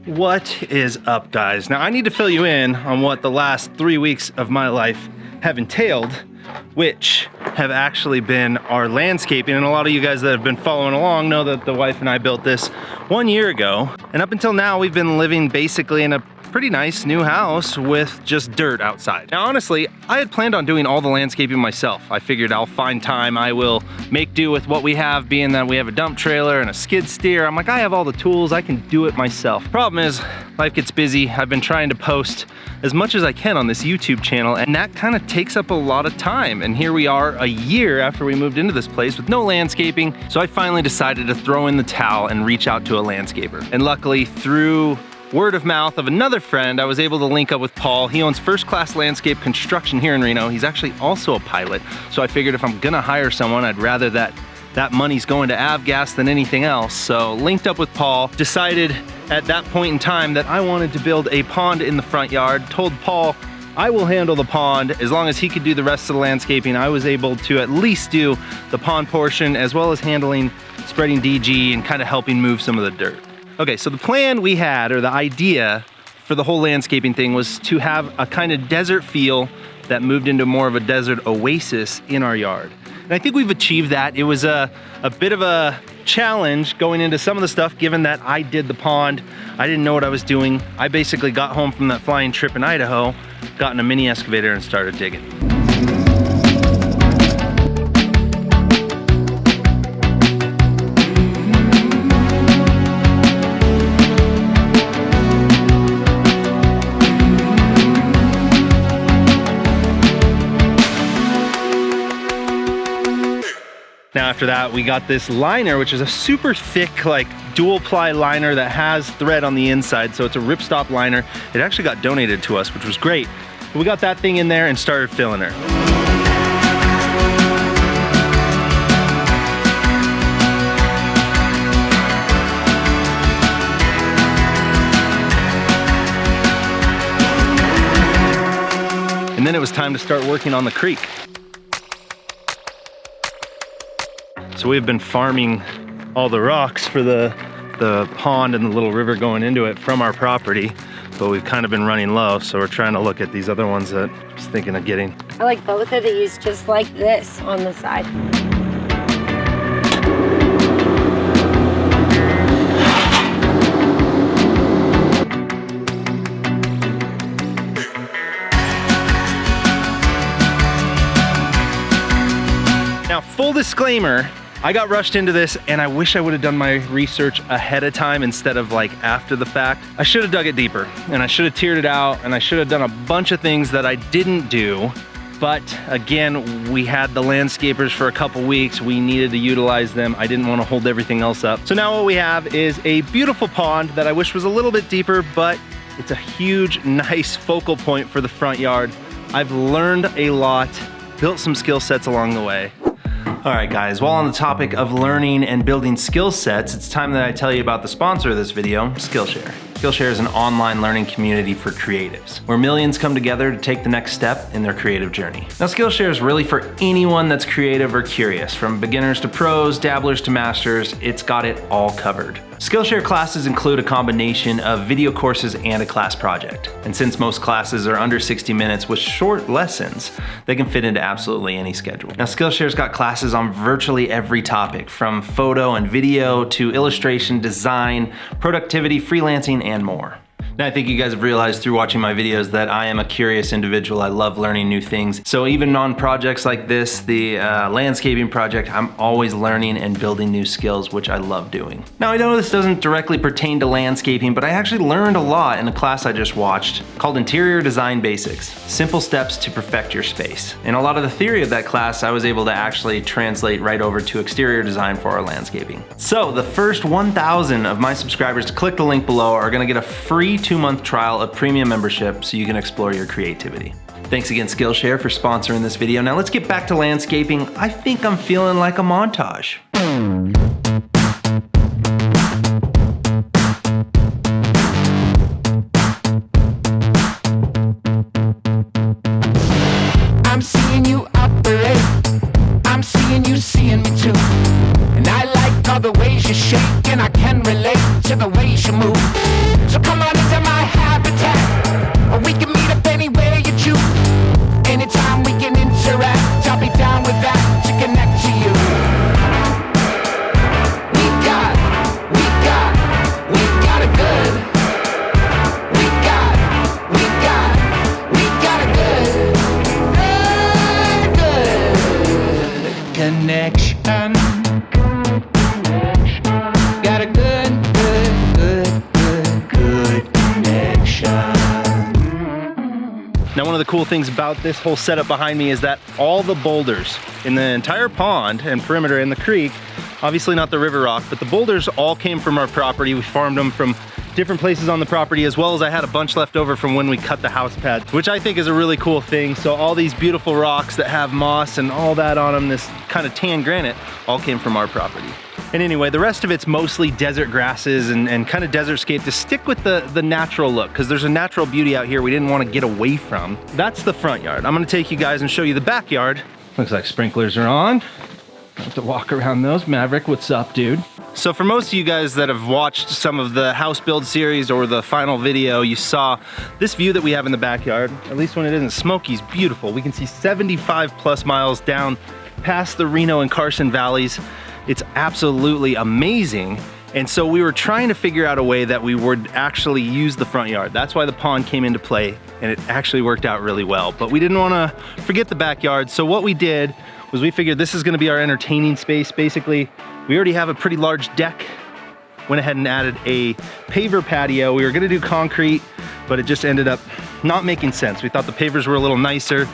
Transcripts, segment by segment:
What is up, guys? Now I need to fill you in on what the last 3 weeks of my life have entailed, which have actually been our landscaping. And a lot of you guys that have been following along know that the wife and I built this 1 year ago. And up until now, we've been living basically in a pretty nice new house with just dirt outside. Now, honestly, I had planned on doing all the landscaping myself. I figured I'll find time, I will make do with what we have, being that we have a dump trailer and a skid steer. I'm like, I have all the tools, I can do it myself. Problem is, life gets busy. I've been trying to post as much as I can on this YouTube channel, and that kind of takes up a lot of time. And here we are a year after we moved into this place with no landscaping. So I finally decided to throw in the towel and reach out to a landscaper. And luckily, through word of mouth of another friend, I was able to link up with Paul. He owns First Class Landscape Construction here in Reno. He's actually also a pilot. So I figured if I'm gonna hire someone, I'd rather that money's going to avgas than anything else. So linked up with Paul, decided at that point in time that I wanted to build a pond in the front yard, told Paul I will handle the pond as long as he could do the rest of the landscaping. I was able to at least do the pond portion as well as handling spreading DG and kind of helping move some of the dirt. Okay, so the plan we had, or the idea for the whole landscaping thing, was to have a kind of desert feel that moved into more of a desert oasis in our yard. And I think we've achieved that. It was a bit of a challenge going into some of the stuff, given that I did the pond. I didn't know what I was doing. I basically got home from that flying trip in Idaho, got in a mini excavator and started digging. Now after that, we got this liner, which is a super thick, like dual ply liner that has thread on the inside. So it's a ripstop liner. It actually got donated to us, which was great. But we got that thing in there and started filling her. And then it was time to start working on the creek. So we've been farming all the rocks for the pond and the little river going into it from our property, but we've kind of been running low, so we're trying to look at these other ones that I was thinking of getting. I like both of these just like this on the side. Now, full disclaimer, I got rushed into this and I wish I would have done my research ahead of time instead of like after the fact. I should have dug it deeper and I should have tiered it out and I should have done a bunch of things that I didn't do. But again, we had the landscapers for a couple weeks. We needed to utilize them. I didn't want to hold everything else up. So now what we have is a beautiful pond that I wish was a little bit deeper, but it's a huge, nice focal point for the front yard. I've learned a lot, built some skill sets along the way. All right, guys, while on the topic of learning and building skill sets, it's time that I tell you about the sponsor of this video, Skillshare. Skillshare is an online learning community for creatives, where millions come together to take the next step in their creative journey. Now, Skillshare is really for anyone that's creative or curious, from beginners to pros, dabblers to masters. It's got it all covered. Skillshare classes include a combination of video courses and a class project. And since most classes are under 60 minutes with short lessons, they can fit into absolutely any schedule. Now, Skillshare's got classes on virtually every topic, from photo and video to illustration, design, productivity, freelancing, and more. Now, I think you guys have realized through watching my videos that I am a curious individual. I love learning new things. So even on projects like this, the landscaping project, I'm always learning and building new skills, which I love doing. Now, I know this doesn't directly pertain to landscaping, but I actually learned a lot in a class I just watched called Interior Design Basics, Simple Steps to Perfect Your Space. And a lot of the theory of that class, I was able to actually translate right over to exterior design for our landscaping. So the first 1,000 of my subscribers to click the link below are gonna get a free 2-month trial of premium membership so you can explore your creativity. Thanks again, Skillshare, for sponsoring this video. Now let's get back to landscaping. I think I'm feeling like a montage. I'm seeing you operate. I'm seeing you seeing me too. And I like all the ways you shake, and I can relate to the ways you move. So come on. cool things about this whole setup behind me is that all the boulders in the entire pond and perimeter in the creek, obviously not the river rock, but the boulders all came from our property. We farmed them from different places on the property, as well as I had a bunch left over from when we cut the house pad, which I think is a really cool thing. So all these beautiful rocks that have moss and all that on them, this kind of tan granite, all came from our property. And anyway, the rest of it's mostly desert grasses and kind of desert scape to stick with the natural look, because there's a natural beauty out here we didn't want to get away from. That's the front yard. I'm gonna take you guys and show you the backyard. Looks like sprinklers are on. I have to walk around those. Maverick, what's up, dude? So for most of you guys that have watched some of the house build series or the final video, you saw this view that we have in the backyard. At least when it isn't smoky, is beautiful. We can see 75 plus miles down past the Reno and Carson valleys. It's absolutely amazing. And so we were trying to figure out a way that we would actually use the front yard. That's why the pond came into play, and it actually worked out really well. But we didn't want to forget the backyard. So what we did was we figured this is gonna be our entertaining space. Basically, we already have a pretty large deck. Went ahead and added a paver patio. We were gonna do concrete, but it just ended up not making sense. We thought the pavers were a little nicer.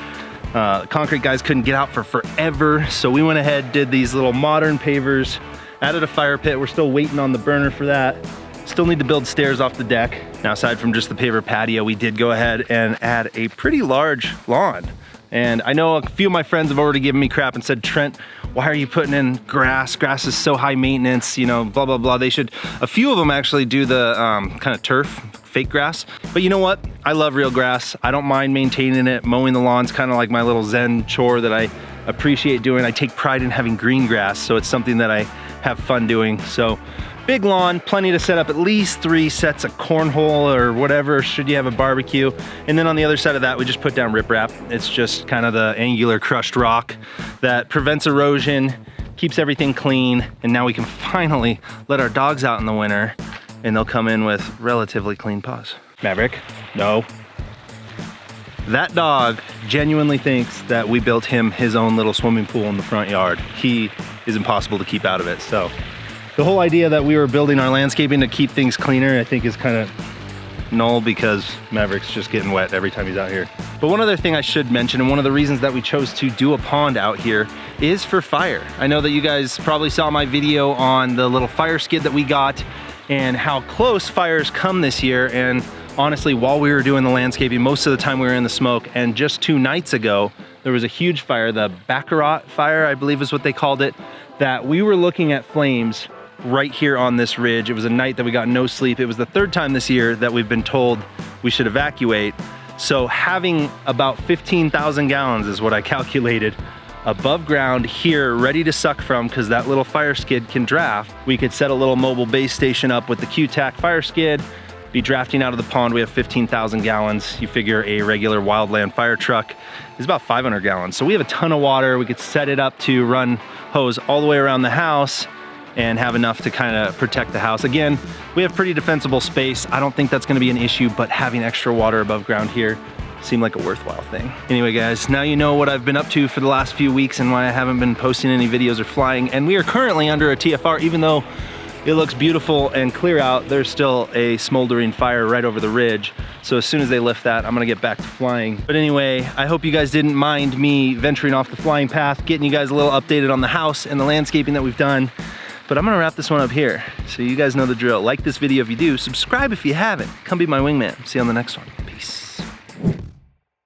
Concrete guys couldn't get out for forever. So we went ahead, did these little modern pavers, added a fire pit. We're still waiting on the burner for that. Still need to build stairs off the deck. Now, aside from just the paver patio, we did go ahead and add a pretty large lawn. And I know a few of my friends have already given me crap and said, Trent, why are you putting in grass? Grass is so high maintenance, you know, blah, blah, blah. They should, a few of them actually do the kind of turf, fake grass. But you know what? I love real grass. I don't mind maintaining it. Mowing the lawn's kind of like my little Zen chore that I appreciate doing. I take pride in having green grass, so it's something that I have fun doing. So big lawn, plenty to set up at least 3 sets of cornhole or whatever, should you have a barbecue. And then on the other side of that, we just put down riprap. It's just kind of the angular crushed rock that prevents erosion, keeps everything clean, and now we can finally let our dogs out in the winter and they'll come in with relatively clean paws. Maverick, no. That dog genuinely thinks that we built him his own little swimming pool in the front yard. He is impossible to keep out of it. So the whole idea that we were building our landscaping to keep things cleaner, I think is kind of null, because Maverick's just getting wet every time he's out here. But one other thing I should mention, and one of the reasons that we chose to do a pond out here, is for fire. I know that you guys probably saw my video on the little fire skid that we got and how close fires come this year. And honestly, while we were doing the landscaping, most of the time we were in the smoke. And just 2 nights ago, there was a huge fire, the Baccarat fire, I believe is what they called it, that we were looking at flames right here on this ridge. It was a night that we got no sleep. It was the 3rd time this year that we've been told we should evacuate. So having about 15,000 gallons is what I calculated above ground here, ready to suck from, because that little fire skid can draft. We could set a little mobile base station up with the Q-Tac fire skid, be drafting out of the pond. We have 15,000 gallons. You figure a regular wildland fire truck is about 500 gallons. So we have a ton of water. We could set it up to run hose all the way around the house and have enough to kind of protect the house. Again, we have pretty defensible space. I don't think that's gonna be an issue, but having extra water above ground here seemed like a worthwhile thing. Anyway guys, now you know what I've been up to for the last few weeks and why I haven't been posting any videos or flying. And we are currently under a TFR, even though it looks beautiful and clear out, there's still a smoldering fire right over the ridge. So as soon as they lift that, I'm gonna get back to flying. But anyway, I hope you guys didn't mind me venturing off the flying path, getting you guys a little updated on the house and the landscaping that we've done. But I'm gonna wrap this one up here. So you guys know the drill. Like this video if you do, subscribe if you haven't. Come be my wingman. See you on the next one.